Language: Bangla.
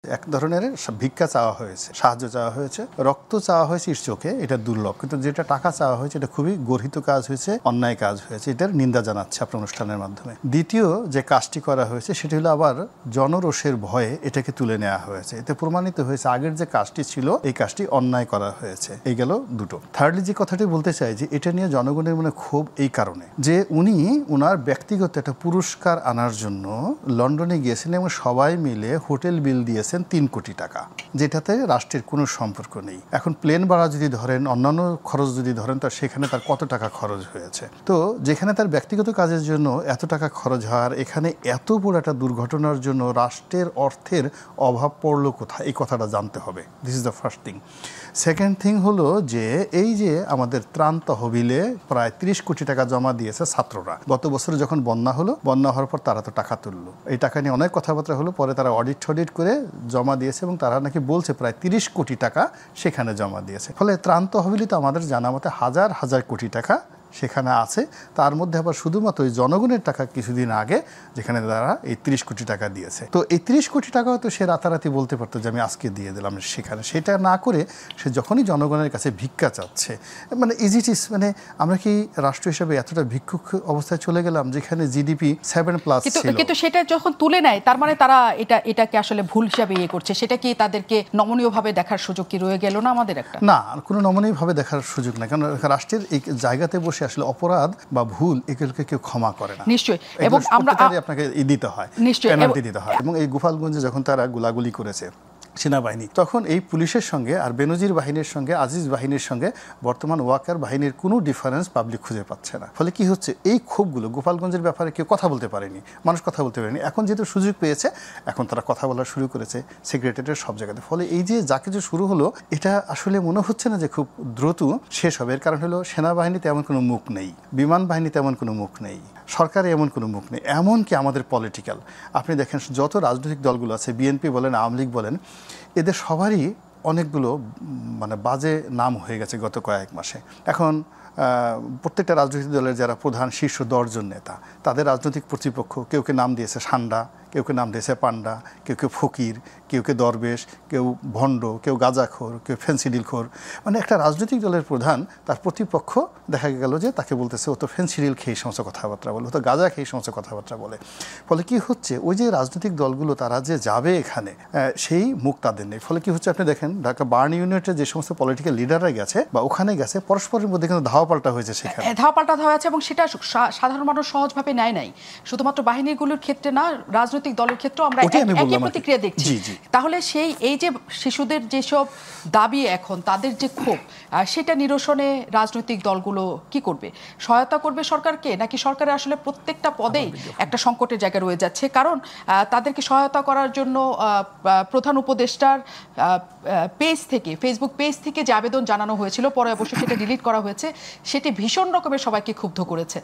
এক ধরনের ভিক্ষা চাওয়া হয়েছে, সাহায্য চাওয়া হয়েছে, রক্ত চাওয়া হয়েছে চোখে, এটা দুর্লভ। কিন্তু যেটা টাকা চাওয়া হয়েছে এটা খুবই গর্হিত কাজ হয়েছে, অন্যায় কাজ হয়েছে, এটার নিন্দা জানাচ্ছে আপনার অনুষ্ঠানের মাধ্যমে। দ্বিতীয় যে কাজটি করা হয়েছে সেটি হলো আবার জনরোষের ভয়ে এটাকে তুলে নেওয়া হয়েছে। এতে প্রমাণিত হয়েছে আগের যে কাজটি ছিল এই কাজটি অন্যায় করা হয়েছে। এই গেল দুটো। থার্ডলি যে কথাটি বলতে চাই যে এটা নিয়ে জনগণের মনে ক্ষোভ এই কারণে যে উনি ওনার ব্যক্তিগত একটা পুরস্কার আনার জন্য লন্ডনে গিয়েছেন এবং সবাই মিলে হোটেল বিল দিয়েছেন 3 কোটি টাকা, যেটাতে রাষ্ট্রের কোনো সম্পর্ক নেই। এখন প্লেন ভাড়া যদি ধরেন, অন্যান্য খরচ যদি ধরেন, তার সেখানে তার কত টাকা খরচ হয়েছে। তো যেখানে তার ব্যক্তিগত কাজের জন্য এত টাকা খরচ হওয়ার, এখানে এত বড় একটা দুর্ঘটনার জন্য রাষ্ট্রের অর্থের অভাব পড়লো কোথায়, এই কথাটা জানতে হবে। This is the first thing. Second thing হলো যে এই যে আমাদের ত্রাণ তহবিলে প্রায় 30 কোটি টাকা জমা দিয়েছে ছাত্ররা। গত বছর যখন বন্যা হলো, বন্যা হওয়ার পর তারা তো টাকা তুললো, এই টাকা নিয়ে অনেক কথাবার্তা হলো, পরে তারা অডিট করে জমা দিয়েছে এবং তারা নাকি বলছে প্রায় 30 কোটি টাকা সেখানে জমা দিয়েছে। ফলে ত্রাণ তহবিলে তো আমাদের জানা মতে হাজার হাজার কোটি টাকা সেখানে আছে। তার মধ্যে আবার শুধুমাত্র ওই জনগণের টাকা কিছুদিন আগে যেখানে তারা এই 30 কোটি টাকা দিয়েছে। তো এই 30 কোটি টাকাও তো সে রাতারাতি বলতে পারতো যে আমি আজকে দিয়ে দিলাম সেখানে। সেটা না করে সে যখনই জনগণের কাছে ভিক্ষা চাচ্ছে, মানে মানে আমরা কি রাষ্ট্র হিসেবে এতটা ভিক্ষুক অবস্থায় চলে গেলাম যেখানে জিডিপি 7+ ছিল। কিন্তু সেটা যখন তুলে নেয় তার মানে তারা এটাকে আসলে ভুল হিসাবে করছে। সেটা কি তাদেরকে নমনীয়ভাবে দেখার সুযোগ কি রয়ে গেল না আমাদের? একটা না, কোনো নমনীয়ভাবে দেখার সুযোগ নাই, কারণ রাষ্ট্রের এই জায়গাতে বসে আসলে অপরাধ বা ভুল এগুলোকে কেউ ক্ষমা করে না। নিশ্চয়ই, এবং আমরা আপনাকে দিতে হয়, নিশ্চয়ই পেনাল্টি দিতে হয়। এবং এই গোপালগঞ্জে যখন তারা গোলাগুলি করেছে সেনাবাহিনী, তখন এই পুলিশের সঙ্গে আর বেনজির বাহিনীর সঙ্গে, আজিজ বাহিনীর সঙ্গে বর্তমান ওয়াকার বাহিনীর কোনো ডিফারেন্স পাবলিক খুঁজে পাচ্ছে না। ফলে কি হচ্ছে, এই ক্ষোভগুলো গোপালগঞ্জের ব্যাপারে কেউ কথা বলতে পারেনি, মানুষ কথা বলতে পারেনি। এখন যেহেতু সুযোগ পেয়েছে এখন তারা কথা বলা শুরু করেছে সেক্রেটারিয়েটের সব জায়গাতে। ফলে এই যে যা কিছু শুরু হলো এটা আসলে মনে হচ্ছে না যে খুব দ্রুত শেষ হবে। এর কারণ হলো সেনাবাহিনীতে এমন কোনো মুখ নেই, বিমান বাহিনীতে এমন কোনো মুখ নেই, সরকারে এমন কোনো মুখ নেই, এমনকি আমাদের পলিটিক্যাল আপনি দেখেন যত রাজনৈতিক দলগুলো আছে, বিএনপি বলেন, আওয়ামী লীগ বলেন, এদের সবারই অনেকগুলো মানে বাজে নাম হয়ে গেছে গত কয়েক মাসে। এখন প্রত্যেকটা রাজনৈতিক দলের যারা প্রধান শীর্ষ 10 জন নেতা, তাদের রাজনৈতিক কর্তৃপক্ষ কেউ নাম দিয়েছে সান্ডা, কেউ নাম দিয়েছে পান্ডা, কেউ ফকির, কেউ দরবেশ, কেউ ভণ্ড, কেউ গাঁজাখোর, কেউ ফেন্সিডিলখোর। মানে একটা রাজনৈতিক দলের প্রধান তার প্রতিপক্ষ দেখা গেল যে তাকে বলতেছে ও তো ফেন্সিডিল খেয়ে সমস্ত কথাবার্তা বলে, ও তো গাঁজা খেয়ে সমস্ত কথাবার্তা বলে। ফলে কি হচ্ছে, ওই যে রাজনৈতিক দলগুলো তারা যে যাবে এখানে সেই মুখ তাদের নেই। ফলে কি হচ্ছে, আপনি দেখেন ঢাকা বার্ন ইউনিটের যে সমস্ত পলিটিক্যাল লিডাররা গেছে বা ওখানে গেছে, পরস্পরের মধ্যে কিন্তু ধাওয়া পাল্টা হয়েছে, সেখানে ধাওয়া পাল্টা হয়েছে এবং সেটা সাধারণ মানুষ সহজভাবে নেয় নাই। শুধুমাত্র বাহিনীগুলোর ক্ষেত্রে না, রাজনৈতিক দলের ক্ষেত্রে আমরা একই প্রতিক্রিয়া দেখছি। তাহলে এই যে শিশুদের যেসব দাবি এখন, তাদের যে ক্ষোভ, সেটা নিরসনে রাজনৈতিক দলগুলো কি করবে? সহায়তা করবে সরকারকে, নাকি সরকারের আসলে প্রত্যেকটা পদেই একটা সংকটের জায়গা রয়ে যাচ্ছে? কারণ তাদেরকে সহায়তা করার জন্য প্রধান উপদেষ্টার পেজ থেকে, ফেসবুক পেজ থেকে যে আবেদন জানানো হয়েছিল, পরে অবশ্য সেটা ডিলিট করা হয়েছে, সেটি ভীষণ রকমের সবাইকে ক্ষুব্ধ করেছে।